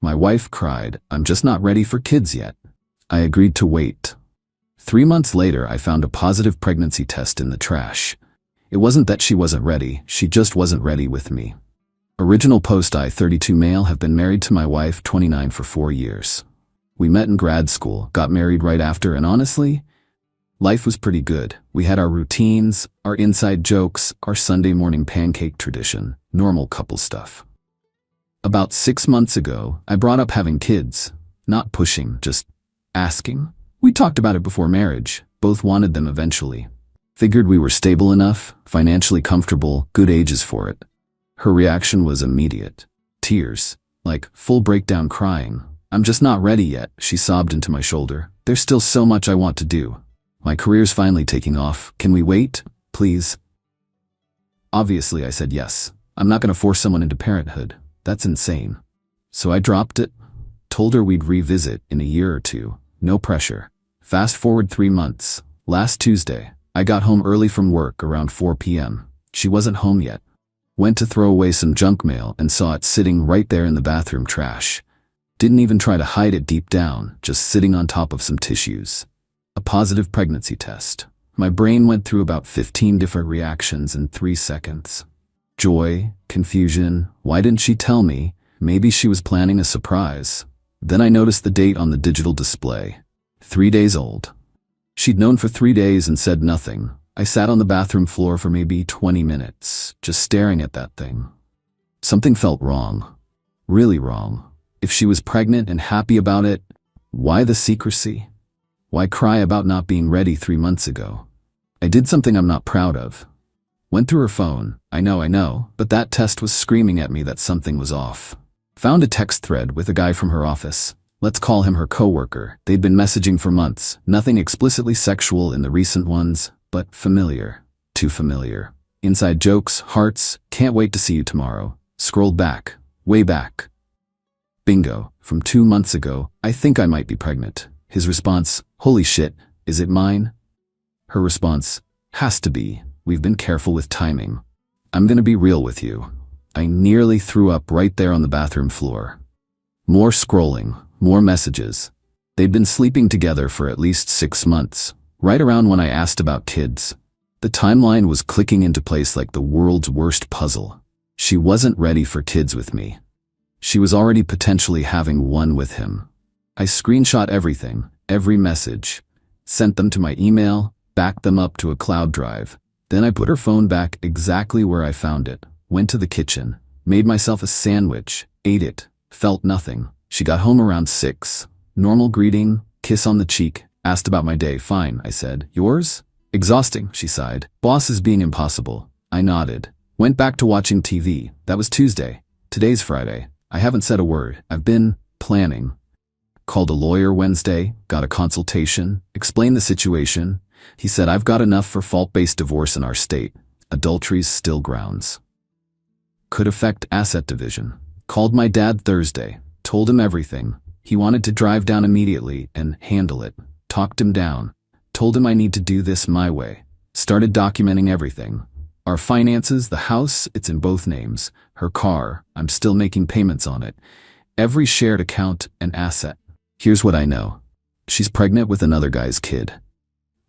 My wife cried, "I'm just not ready for kids yet." I agreed to wait. 3 months later, I found a positive pregnancy test in the trash. It wasn't that she wasn't ready, she just wasn't ready with me. Original post: I, 32 male, have been married to my wife, 29, for 4 years. We met in grad school, got married right after, and honestly, life was pretty good. We had our routines, our inside jokes, our Sunday morning pancake tradition, normal couple stuff. About 6 months ago, I brought up having kids. Not pushing, just asking. We talked about it before marriage, both wanted them eventually. Figured we were stable enough, financially comfortable, good ages for it. Her reaction was immediate. Tears, like full breakdown crying. "I'm just not ready yet," she sobbed into my shoulder. "There's still so much I want to do. My career's finally taking off. Can we wait, please?" Obviously, I said yes. I'm not going to force someone into parenthood. That's insane. So I dropped it, told her we'd revisit in a year or two. No pressure. Fast forward 3 months. Last Tuesday, I got home early from work around 4 p.m. She wasn't home yet. Went to throw away some junk mail and saw it sitting right there in the bathroom trash. Didn't even try to hide it deep down, just sitting on top of some tissues. A positive pregnancy test. My brain went through about 15 different reactions in 3 seconds. Joy, confusion, why didn't she tell me? Maybe she was planning a surprise. Then I noticed the date on the digital display. 3 days old. She'd known for 3 days and said nothing. I sat on the bathroom floor for maybe 20 minutes, just staring at that thing. Something felt wrong. Really wrong. If she was pregnant and happy about it, why the secrecy? Why cry about not being ready 3 months ago? I did something I'm not proud of. Went through her phone. I know, but that test was screaming at me that something was off. Found a text thread with a guy from her office. Let's call him her coworker. They'd been messaging for months. Nothing explicitly sexual in the recent ones, but familiar. Too familiar. Inside jokes, hearts, can't wait to see you tomorrow. Scrolled back. Way back. Bingo. From 2 months ago, I think I might be pregnant. His response, holy shit, is it mine? Her response, has to be. We've been careful with timing. I'm gonna be real with you. I nearly threw up right there on the bathroom floor. More scrolling, more messages. They'd been sleeping together for at least 6 months, right around when I asked about kids. The timeline was clicking into place like the world's worst puzzle. She wasn't ready for kids with me. She was already potentially having one with him. I screenshot everything, every message, sent them to my email, backed them up to a cloud drive. Then I put her phone back exactly where I found it, went to the kitchen, made myself a sandwich, ate it, felt nothing. She got home around 6. Normal greeting, kiss on the cheek, asked about my day. Fine, I said. Yours? Exhausting, she sighed. Boss is being impossible. I nodded. Went back to watching TV. That was Tuesday. Today's Friday. I haven't said a word. I've been planning. Called a lawyer Wednesday, got a consultation, explained the situation. He said I've got enough for fault-based divorce in our state. Adultery's still grounds. Could affect asset division. Called my dad Thursday, told him everything. He wanted to drive down immediately and handle it. Talked him down. Told him I need to do this my way. Started documenting everything. Our finances, the house, it's in both names. Her car, I'm still making payments on it. Every shared account and asset. Here's what I know. She's pregnant with another guy's kid.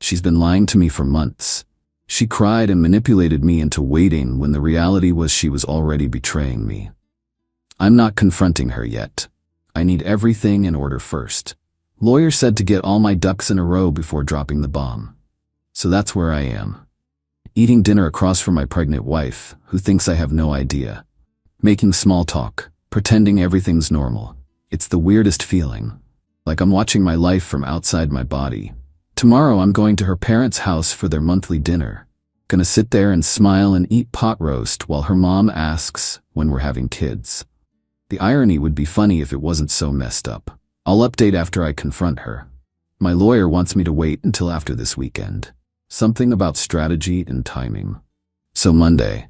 She's been lying to me for months. She cried and manipulated me into waiting when the reality was she was already betraying me. I'm not confronting her yet. I need everything in order first. Lawyer said to get all my ducks in a row before dropping the bomb. So that's where I am. Eating dinner across from my pregnant wife, who thinks I have no idea. Making small talk, pretending everything's normal. It's the weirdest feeling. Like I'm watching my life from outside my body. Tomorrow I'm going to her parents' house for their monthly dinner. Gonna sit there and smile and eat pot roast while her mom asks when we're having kids. The irony would be funny if it wasn't so messed up. I'll update after I confront her. My lawyer wants me to wait until after this weekend. Something about strategy and timing. So Monday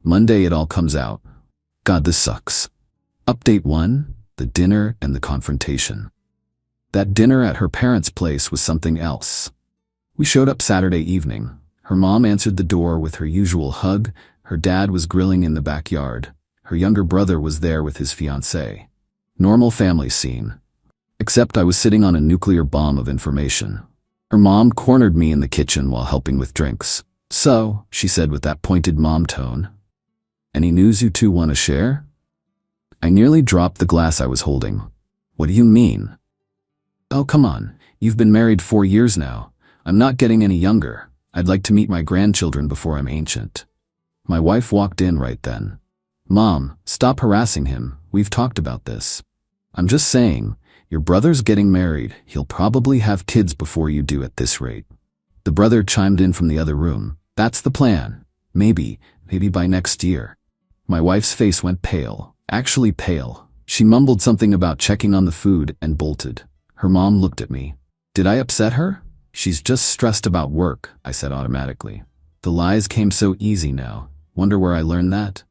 it all comes out. God, this sucks. Update 1, the dinner and the confrontation. That dinner at her parents' place was something else. We showed up Saturday evening. Her mom answered the door with her usual hug. Her dad was grilling in the backyard. Her younger brother was there with his fiancée. Normal family scene. Except I was sitting on a nuclear bomb of information. Her mom cornered me in the kitchen while helping with drinks. "So," she said with that pointed mom tone, "any news you two want to share?" I nearly dropped the glass I was holding. "What do you mean?" "Oh, come on. You've been married 4 years now. I'm not getting any younger. I'd like to meet my grandchildren before I'm ancient." My wife walked in right then. "Mom, stop harassing him. We've talked about this." "I'm just saying, your brother's getting married. He'll probably have kids before you do at this rate." The brother chimed in from the other room. "That's the plan. Maybe by next year." My wife's face went pale, actually pale. She mumbled something about checking on the food and bolted. Her mom looked at me. Did I upset her? "She's just stressed about work," I said automatically. The lies came so easy now. Wonder where I learned that?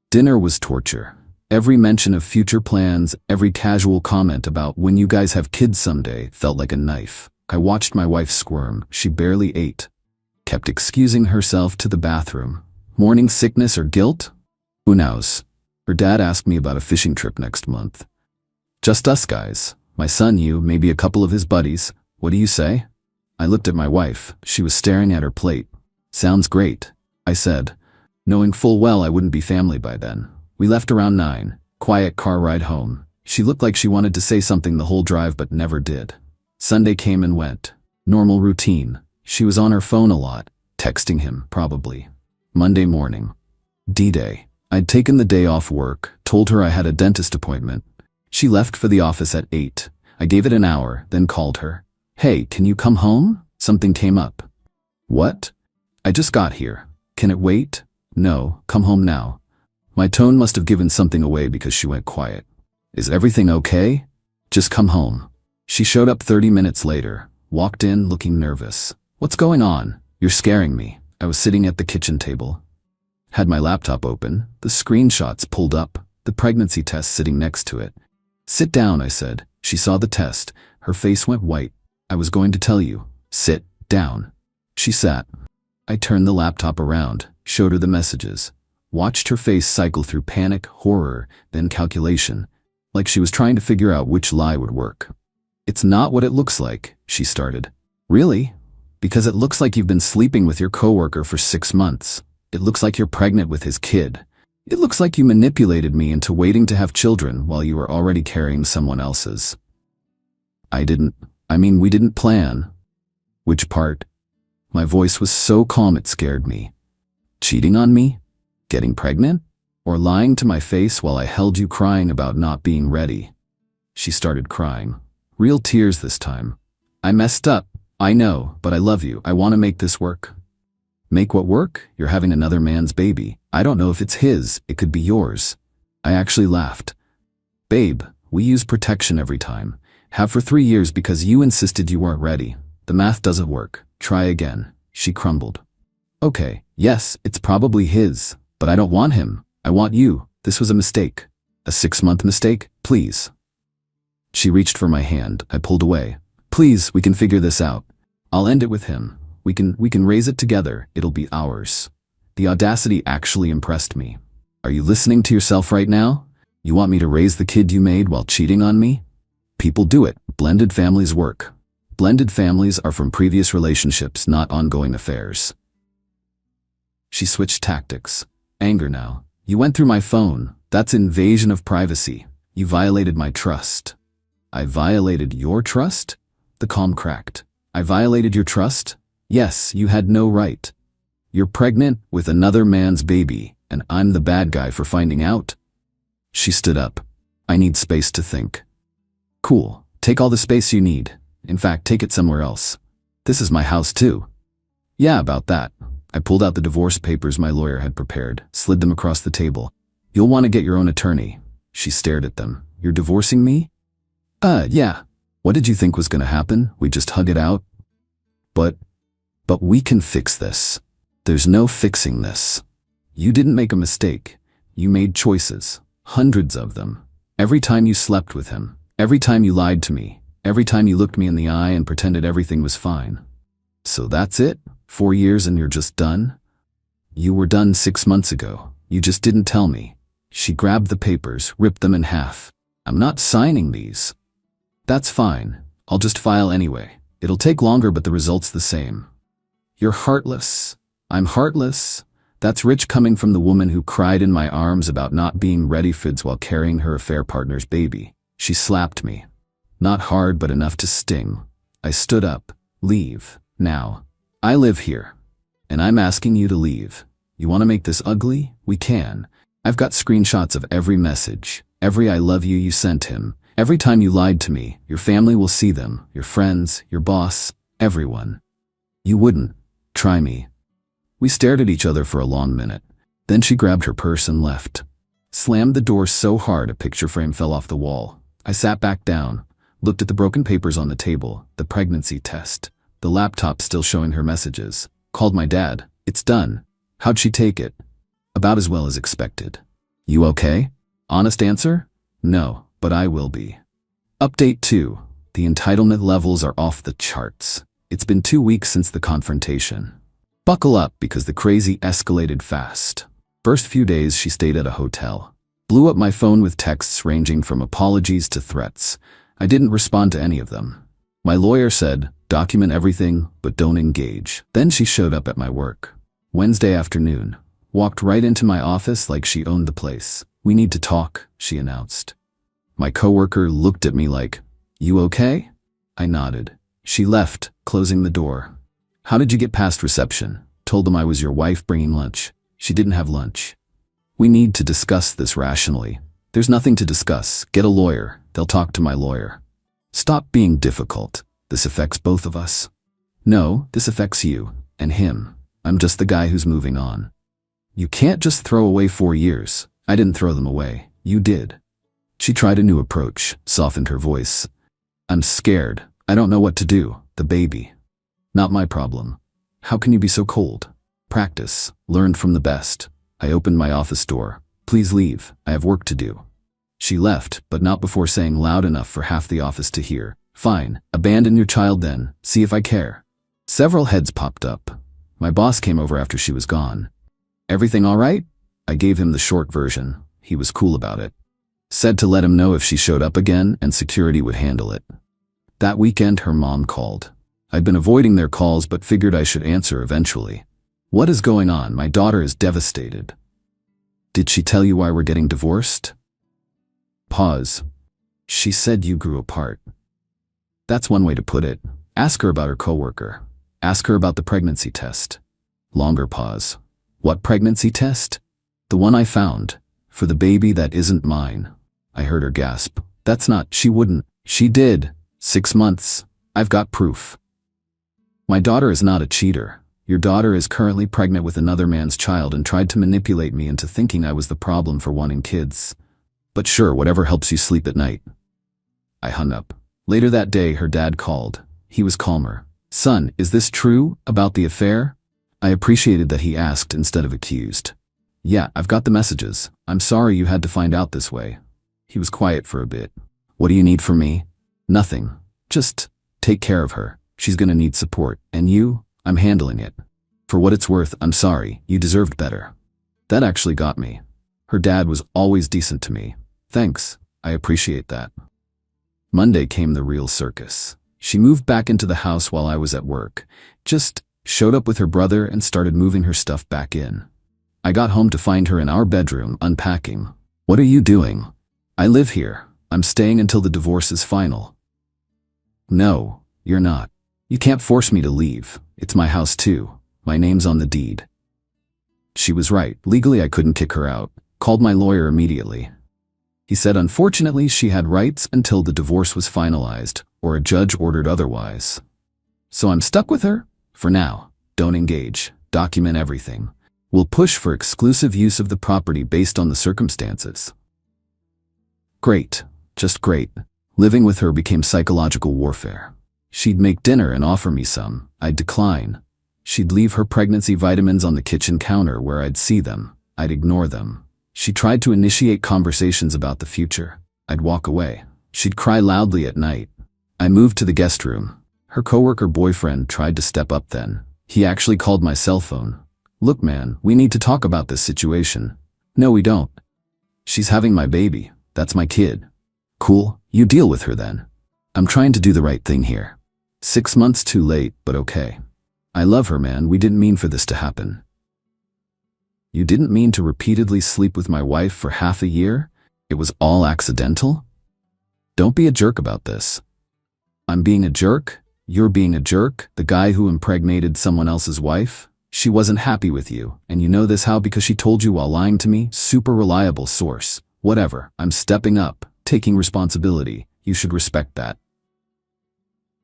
Dinner was torture. Every mention of future plans, every casual comment about when you guys have kids someday felt like a knife. I watched my wife squirm. She barely ate. Kept excusing herself to the bathroom. Morning sickness or guilt? Who knows? Her dad asked me about a fishing trip next month. "Just us guys. My son, you, maybe a couple of his buddies. What do you say?" I looked at my wife. She was staring at her plate. "Sounds great," I said, knowing full well I wouldn't be family by then. We left around 9. Quiet car ride home. She looked like she wanted to say something the whole drive but never did. Sunday came and went. Normal routine. She was on her phone a lot, texting him, probably. Monday morning. D-Day. I'd taken the day off work, told her I had a dentist appointment. She left for the office at 8. I gave it an hour, then called her. "Hey, can you come home? Something came up." "What?" "I just got here. Can it wait?" "No, come home now." My tone must have given something away because she went quiet. "Is everything okay? Just come home." She showed up 30 minutes later, walked in looking nervous. "What's going on? You're scaring me." I was sitting at the kitchen table. Had my laptop open, the screenshots pulled up, the pregnancy test sitting next to it. "Sit down," I said. She saw the test. Her face went white. "I was going to tell you. Sit down." She sat. I turned the laptop around, showed her the messages, watched her face cycle through panic, horror, then calculation, like she was trying to figure out which lie would work. "It's not what it looks like," she started. "Really? Because it looks like you've been sleeping with your coworker for 6 months. It looks like you're pregnant with his kid. It looks like you manipulated me into waiting to have children while you were already carrying someone else's." We didn't plan." "Which part?" My voice was so calm it scared me. "Cheating on me? Getting pregnant? Or lying to my face while I held you crying about not being ready?" She started crying. Real tears this time. "I messed up. I know, but I love you. I want to make this work." "Make what work? You're having another man's baby. I don't know if it's his. It could be yours." I actually laughed. "Babe, we use protection every time. Have for 3 years because you insisted you weren't ready. The math doesn't work. Try again." She crumbled. "Okay, yes, it's probably his, but I don't want him. I want you. This was a mistake. A 6-month mistake, please." She reached for my hand. I pulled away. "Please, we can figure this out. I'll end it with him. We can raise it together. It'll be ours." The audacity actually impressed me. "Are you listening to yourself right now? You want me to raise the kid you made while cheating on me? People do it. Blended families work. Blended families are from previous relationships, not ongoing affairs." She switched tactics. Anger now. "You went through my phone. That's invasion of privacy. You violated my trust." "I violated your trust?" The calm cracked. "I violated your trust? Yes, you had no right. You're pregnant with another man's baby, and I'm the bad guy for finding out?" She stood up. "I need space to think." "Cool. Take all the space you need. In fact, take it somewhere else. This is my house too." "Yeah, about that." I pulled out the divorce papers my lawyer had prepared, slid them across the table. "You'll want to get your own attorney." She stared at them. "You're divorcing me?" Yeah. What did you think was going to happen? We just hug it out?" But we can fix this. There's no fixing this. You didn't make a mistake. You made choices. Hundreds of them. Every time you slept with him. Every time you lied to me. Every time you looked me in the eye and pretended everything was fine. So that's it? 4 years and you're just done? You were done 6 months ago. You just didn't tell me." She grabbed the papers, ripped them in half. I'm not signing these. That's fine. I'll just file anyway. It'll take longer, but the result's the same. You're heartless. I'm heartless. That's rich coming from the woman who cried in my arms about not being ready while carrying her affair partner's baby. She slapped me. Not hard, but enough to sting. I stood up. Leave. Now. I live here. And I'm asking you to leave. You want to make this ugly? We can. I've got screenshots of every message, every I love you sent him. Every time you lied to me, your family will see them, your friends, your boss, everyone. You wouldn't. Try me. We stared at each other for a long minute. Then she grabbed her purse and left. Slammed the door so hard a picture frame fell off the wall. I sat back down, looked at the broken papers on the table, the pregnancy test, the laptop still showing her messages. Called my dad. It's done. How'd she take it? About as well as expected. You okay? Honest answer? No, but I will be. Update 2. The entitlement levels are off the charts. It's been 2 weeks since the confrontation. Buckle up because the crazy escalated fast. First few days she stayed at a hotel. Blew up my phone with texts ranging from apologies to threats. I didn't respond to any of them. My lawyer said, document everything, but don't engage. Then she showed up at my work. Wednesday afternoon. Walked right into my office like she owned the place. We need to talk, she announced. My coworker looked at me like, you okay? I nodded. She left, closing the door. How did you get past reception? Told them I was your wife bringing lunch. She didn't have lunch. We need to discuss this rationally. There's nothing to discuss. Get a lawyer. They'll talk to my lawyer. Stop being difficult. This affects both of us. No, this affects you and him. I'm just the guy who's moving on. You can't just throw away 4 years. I didn't throw them away. You did. She tried a new approach, softened her voice. I'm scared. I don't know what to do. The baby. Not my problem. How can you be so cold? Practice. Learn from the best. I opened my office door. Please leave. I have work to do. She left, but not before saying loud enough for half the office to hear. Fine. Abandon your child then. See if I care. Several heads popped up. My boss came over after she was gone. Everything all right? I gave him the short version. He was cool about it. Said to let him know if she showed up again and security would handle it. That weekend her mom called. I'd been avoiding their calls but figured I should answer eventually. What is going on? My daughter is devastated. Did she tell you why we're getting divorced? Pause. She said you grew apart. That's one way to put it. Ask her about her coworker. Ask her about the pregnancy test. Longer pause. What pregnancy test? The one I found. For the baby that isn't mine. I heard her gasp. That's not. She wouldn't. She did. 6 months. I've got proof. My daughter is not a cheater. Your daughter is currently pregnant with another man's child and tried to manipulate me into thinking I was the problem for wanting kids. But sure, whatever helps you sleep at night. I hung up. Later that day, her dad called. He was calmer. Son, is this true about the affair? I appreciated that he asked instead of accused. Yeah, I've got the messages. I'm sorry you had to find out this way. He was quiet for a bit. What do you need from me? Nothing. Just take care of her. She's gonna need support. And you? I'm handling it. For what it's worth, I'm sorry. You deserved better. That actually got me. Her dad was always decent to me. Thanks. I appreciate that. Monday came the real circus. She moved back into the house while I was at work. Just showed up with her brother and started moving her stuff back in. I got home to find her in our bedroom, unpacking. What are you doing? I live here. I'm staying until the divorce is final. No, you're not. You can't force me to leave. It's my house too. My name's on the deed. She was right. Legally, I couldn't kick her out. Called my lawyer immediately. He said unfortunately she had rights until the divorce was finalized or a judge ordered otherwise. So I'm stuck with her? For now. Don't engage. Document everything. We'll push for exclusive use of the property based on the circumstances. Great. Just great. Living with her became psychological warfare. She'd make dinner and offer me some. I'd decline. She'd leave her pregnancy vitamins on the kitchen counter where I'd see them. I'd ignore them. She tried to initiate conversations about the future. I'd walk away. She'd cry loudly at night. I moved to the guest room. Her coworker boyfriend tried to step up then. He actually called my cell phone. Look man, we need to talk about this situation. No, we don't. She's having my baby. That's my kid. Cool, you deal with her then. I'm trying to do the right thing here. 6 months too late, but okay. I love her, man. We didn't mean for this to happen. You didn't mean to repeatedly sleep with my wife for half a year? It was all accidental? Don't be a jerk about this. I'm being a jerk? You're being a jerk? The guy who impregnated someone else's wife? She wasn't happy with you, and you know this how? Because she told you while lying to me? Super reliable source. Whatever, I'm stepping up, taking responsibility. You should respect that.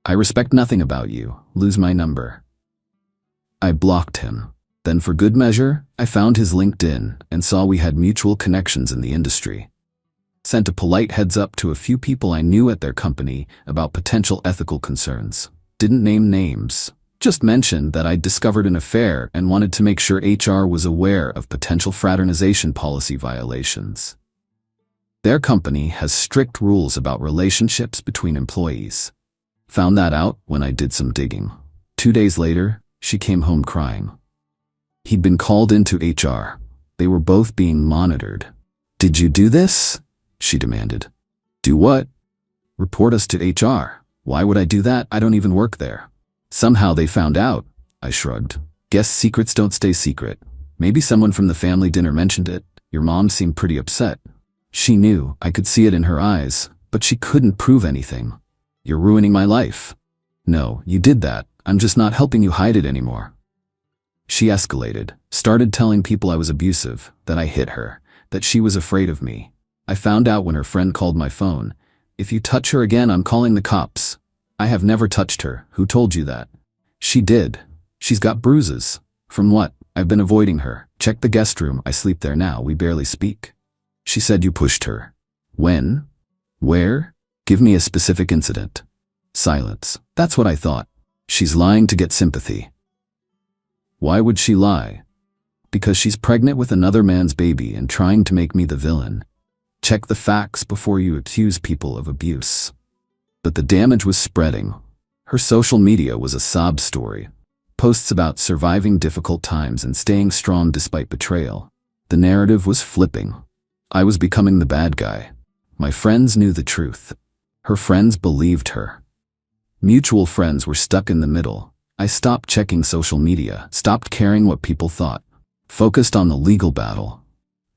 I respect nothing about you. Lose my number. I blocked him. Then for good measure, I found his LinkedIn and saw we had mutual connections in the industry. Sent a polite heads up to a few people I knew at their company about potential ethical concerns. Didn't name names. Just mentioned that I'd discovered an affair and wanted to make sure HR was aware of potential fraternization policy violations. Their company has strict rules about relationships between employees. Found that out when I did some digging. 2 days later, she came home crying. He'd been called into HR. They were both being monitored. Did you do this? She demanded. Do what? Report us to HR. Why would I do that? I don't even work there. Somehow they found out. I shrugged. Guess secrets don't stay secret. Maybe someone from the family dinner mentioned it. Your mom seemed pretty upset. She knew, I could see it in her eyes, but she couldn't prove anything. You're ruining my life. No, you did that. I'm just not helping you hide it anymore. She escalated, started telling people I was abusive, that I hit her, that she was afraid of me. I found out when her friend called my phone. If you touch her again, I'm calling the cops. I have never touched her. Who told you that? She did. She's got bruises. From what? I've been avoiding her. Check the guest room. I sleep there now. We barely speak. She said you pushed her. When? Where? Give me a specific incident. Silence. That's what I thought. She's lying to get sympathy. Why would she lie? Because she's pregnant with another man's baby and trying to make me the villain. Check the facts before you accuse people of abuse. But the damage was spreading. Her social media was a sob story. Posts about surviving difficult times and staying strong despite betrayal. The narrative was flipping. I was becoming the bad guy. My friends knew the truth. Her friends believed her. Mutual friends were stuck in the middle. I stopped checking social media, stopped caring what people thought, focused on the legal battle.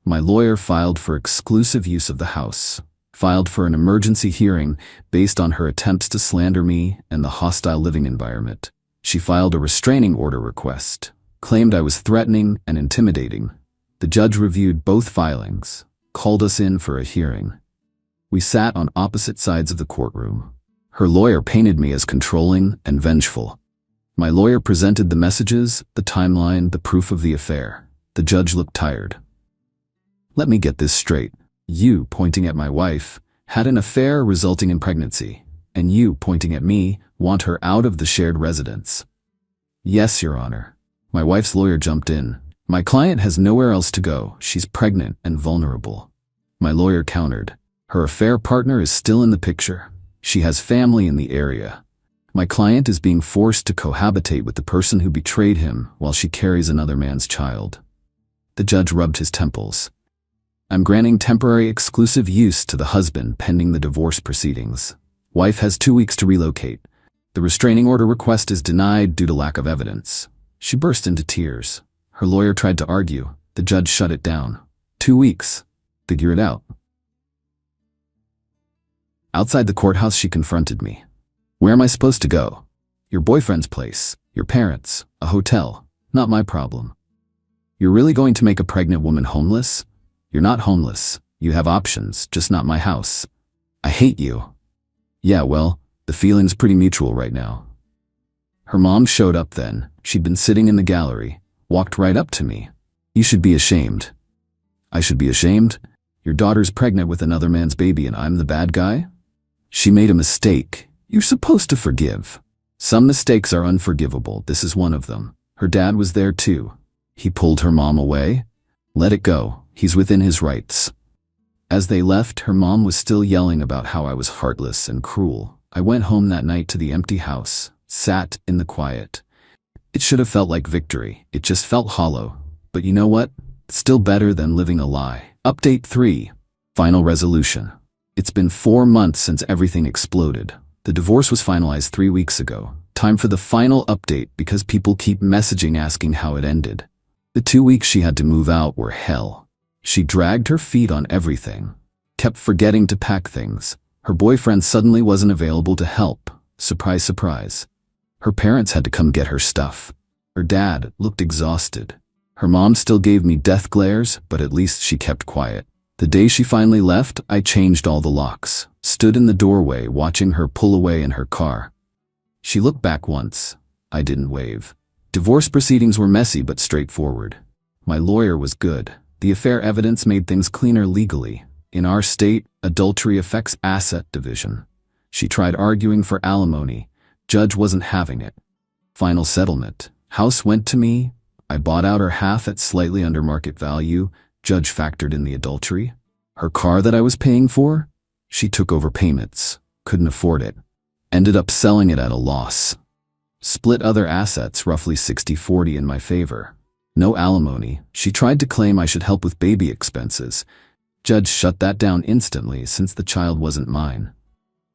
My lawyer filed for exclusive use of the house, filed for an emergency hearing based on her attempts to slander me and the hostile living environment. She filed a restraining order request, claimed I was threatening and intimidating. The judge reviewed both filings, called us in for a hearing. We sat on opposite sides of the courtroom. Her lawyer painted me as controlling and vengeful. My lawyer presented the messages, the timeline, the proof of the affair. The judge looked tired. Let me get this straight. You, pointing at my wife, had an affair resulting in pregnancy, and you, pointing at me, want her out of the shared residence. Yes, Your Honor. My wife's lawyer jumped in. My client has nowhere else to go. She's pregnant and vulnerable. My lawyer countered. Her affair partner is still in the picture. She has family in the area. My client is being forced to cohabitate with the person who betrayed him while she carries another man's child. The judge rubbed his temples. I'm granting temporary exclusive use to the husband pending the divorce proceedings. Wife has 2 weeks to relocate. The restraining order request is denied due to lack of evidence. She burst into tears. Her lawyer tried to argue. The judge shut it down. 2 weeks. Figure it out. Outside the courthouse, she confronted me. Where am I supposed to go? Your boyfriend's place, your parents, a hotel. Not my problem. You're really going to make a pregnant woman homeless? You're not homeless. You have options, just not my house. I hate you. Yeah, well, the feeling's pretty mutual right now. Her mom showed up then. She'd been sitting in the gallery, walked right up to me. You should be ashamed. I should be ashamed? Your daughter's pregnant with another man's baby and I'm the bad guy? She made a mistake. You're supposed to forgive. Some mistakes are unforgivable. This is one of them. Her dad was there too. He pulled her mom away. Let it go. He's within his rights. As they left, her mom was still yelling about how I was heartless and cruel. I went home that night to the empty house, sat in the quiet. It should have felt like victory. It just felt hollow. But you know what? It's still better than living a lie. Update 3. Final resolution. It's been 4 months since everything exploded. The divorce was finalized 3 weeks ago. Time for the final update because people keep messaging asking how it ended. The 2 weeks she had to move out were hell. She dragged her feet on everything. Kept forgetting to pack things. Her boyfriend suddenly wasn't available to help. Surprise, surprise. Her parents had to come get her stuff. Her dad looked exhausted. Her mom still gave me death glares, but at least she kept quiet. The day she finally left, I changed all the locks, stood in the doorway watching her pull away in her car. She looked back once. I didn't wave. Divorce proceedings were messy but straightforward. My lawyer was good. The affair evidence made things cleaner legally. In our state, adultery affects asset division. She tried arguing for alimony. Judge wasn't having it. Final settlement. House went to me. I bought out her half at slightly under market value. Judge factored in the adultery. Her car that I was paying for? She took over payments. Couldn't afford it. Ended up selling it at a loss. Split other assets, roughly 60-40 in my favor. No alimony. She tried to claim I should help with baby expenses. Judge shut that down instantly since the child wasn't mine.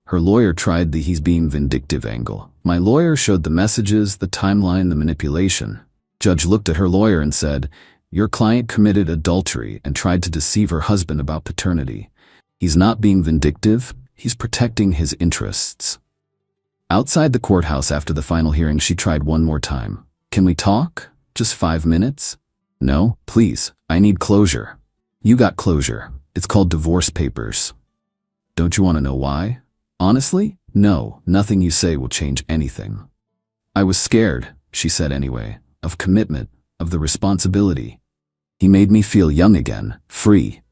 Her lawyer tried the he's being vindictive angle. My lawyer showed the messages, the timeline, the manipulation. Judge looked at her lawyer and said, "Your client committed adultery and tried to deceive her husband about paternity. He's not being vindictive, he's protecting his interests." Outside the courthouse after the final hearing, she tried one more time. "Can we talk? Just 5 minutes?" "No, please, I need closure." "You got closure. It's called divorce papers." "Don't you want to know why?" "Honestly, no, nothing you say will change anything." "I was scared," she said anyway, "of commitment, of the responsibility. He made me feel young again, free.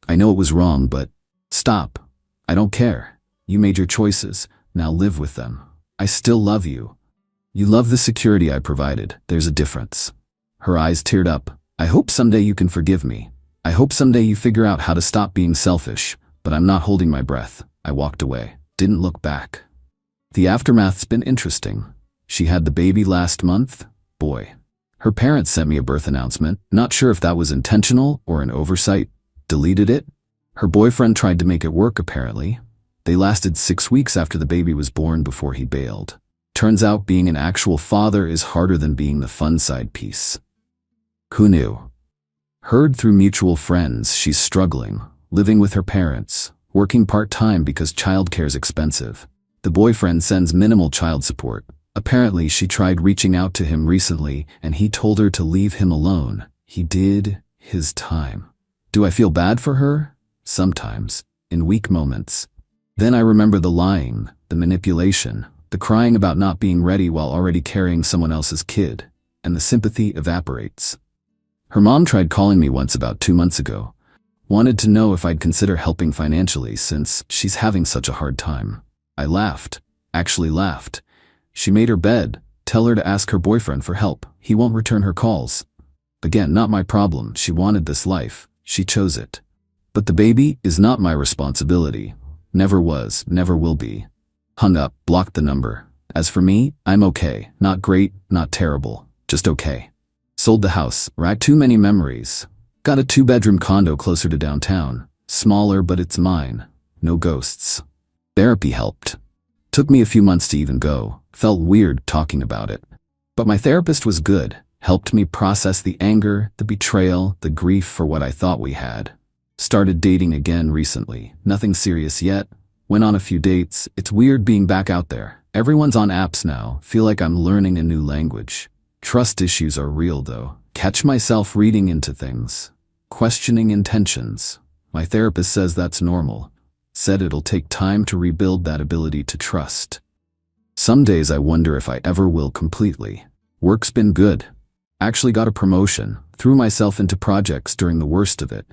I know it was wrong, but stop. I don't care. You made your choices, now live with them. I still love you. You love the security I provided, there's a difference." Her eyes teared up. "I hope someday you can forgive me. I hope someday you figure out how to stop being selfish, but I'm not holding my breath." I walked away. Didn't look back. The aftermath's been interesting. She had the baby last month. Boy. Her parents sent me a birth announcement, not sure if that was intentional or an oversight. Deleted it. Her boyfriend tried to make it work apparently. They lasted 6 weeks after the baby was born before he bailed. Turns out being an actual father is harder than being the fun side piece. Who knew? Heard through mutual friends she's struggling, living with her parents, working part-time because childcare's expensive. The boyfriend sends minimal child support. Apparently she tried reaching out to him recently and he told her to leave him alone. He did his time. Do I feel bad for her? Sometimes, in weak moments. Then I remember the lying, the manipulation, the crying about not being ready while already carrying someone else's kid, and the sympathy evaporates. Her mom tried calling me once about 2 months ago. Wanted to know if I'd consider helping financially since she's having such a hard time. I laughed. Actually laughed. She made her bed. Tell her to ask her boyfriend for help. He won't return her calls. Again, not my problem. She wanted this life. She chose it. But the baby is not my responsibility. Never was, never will be. Hung up, blocked the number. As for me, I'm okay. Not great, not terrible. Just okay. Sold the house. Right, too many memories. Got a 2-bedroom condo closer to downtown. Smaller, but it's mine. No ghosts. Therapy helped. Took me a few months to even go. Felt weird talking about it. But my therapist was good. Helped me process the anger, the betrayal, the grief for what I thought we had. Started dating again recently. Nothing serious yet. Went on a few dates. It's weird being back out there. Everyone's on apps now. Feel like I'm learning a new language. Trust issues are real though. Catch myself reading into things. Questioning intentions. My therapist says that's normal. Said it'll take time to rebuild that ability to trust. Some days I wonder if I ever will completely. Work's been good. Actually got a promotion. Threw myself into projects during the worst of it.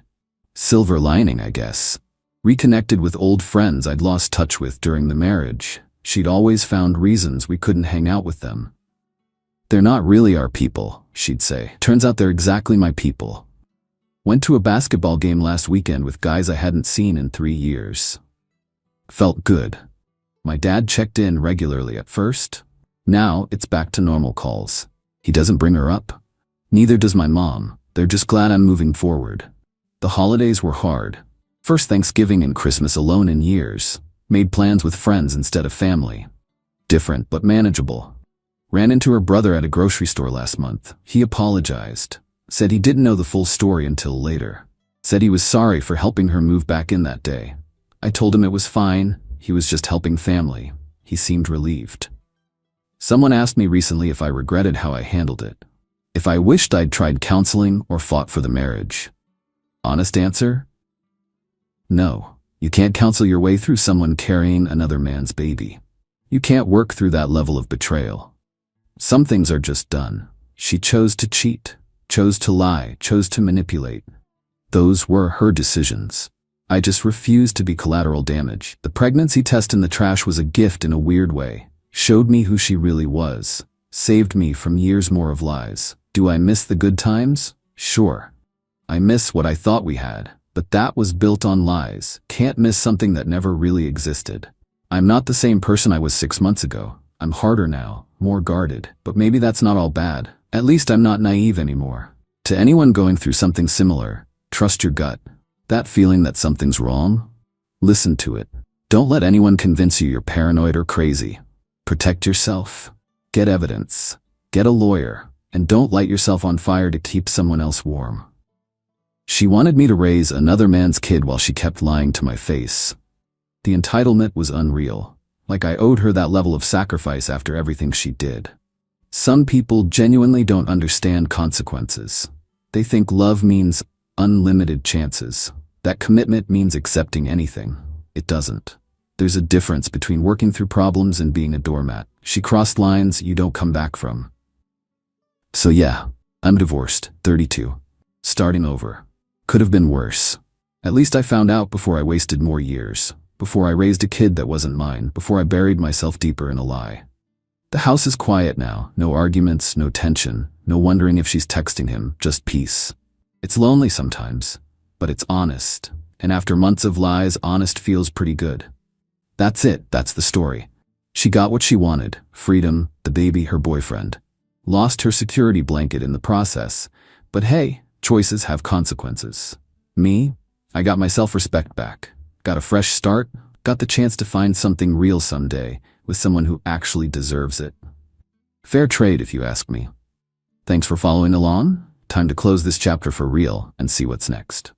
Silver lining, I guess. Reconnected with old friends I'd lost touch with during the marriage. She'd always found reasons we couldn't hang out with them. "They're not really our people," she'd say. Turns out they're exactly my people. Went to a basketball game last weekend with guys I hadn't seen in 3 years. Felt good. My dad checked in regularly at first. Now it's back to normal calls. He doesn't bring her up. Neither does my mom. They're just glad I'm moving forward. The holidays were hard. First Thanksgiving and Christmas alone in years. Made plans with friends instead of family. Different but manageable. Ran into her brother at a grocery store last month. He apologized. Said he didn't know the full story until later. Said he was sorry for helping her move back in that day. I told him it was fine. He was just helping family. He seemed relieved. Someone asked me recently if I regretted how I handled it. If I wished I'd tried counseling or fought for the marriage. Honest answer? No. You can't counsel your way through someone carrying another man's baby. You can't work through that level of betrayal. Some things are just done. She chose to cheat, chose to lie, chose to manipulate. Those were her decisions. I just refused to be collateral damage. The pregnancy test in the trash was a gift in a weird way. Showed me who she really was. Saved me from years more of lies. Do I miss the good times? Sure. I miss what I thought we had, but that was built on lies. Can't miss something that never really existed. I'm not the same person I was 6 months ago. I'm harder now, more guarded, but maybe that's not all bad. At least I'm not naive anymore. To anyone going through something similar, trust your gut. That feeling that something's wrong? Listen to it. Don't let anyone convince you you're paranoid or crazy. Protect yourself. Get evidence. Get a lawyer. And don't light yourself on fire to keep someone else warm. She wanted me to raise another man's kid while she kept lying to my face. The entitlement was unreal. Like I owed her that level of sacrifice after everything she did. Some people genuinely don't understand consequences. They think love means unlimited chances. That commitment means accepting anything. It doesn't. There's a difference between working through problems and being a doormat. She crossed lines you don't come back from. So yeah, I'm divorced, 32. Starting over. Could have been worse. At least I found out before I wasted more years. Before I raised a kid that wasn't mine. Before I buried myself deeper in a lie. The house is quiet now. No arguments, no tension. No wondering if she's texting him. Just peace. It's lonely sometimes, but it's honest. And after months of lies, honest feels pretty good. That's it. That's the story. She got what she wanted. Freedom, the baby, her boyfriend. Lost her security blanket in the process. But hey, choices have consequences. Me? I got my self-respect back. Got a fresh start. Got the chance to find something real someday with someone who actually deserves it. Fair trade, if you ask me. Thanks for following along. Time to close this chapter for real and see what's next.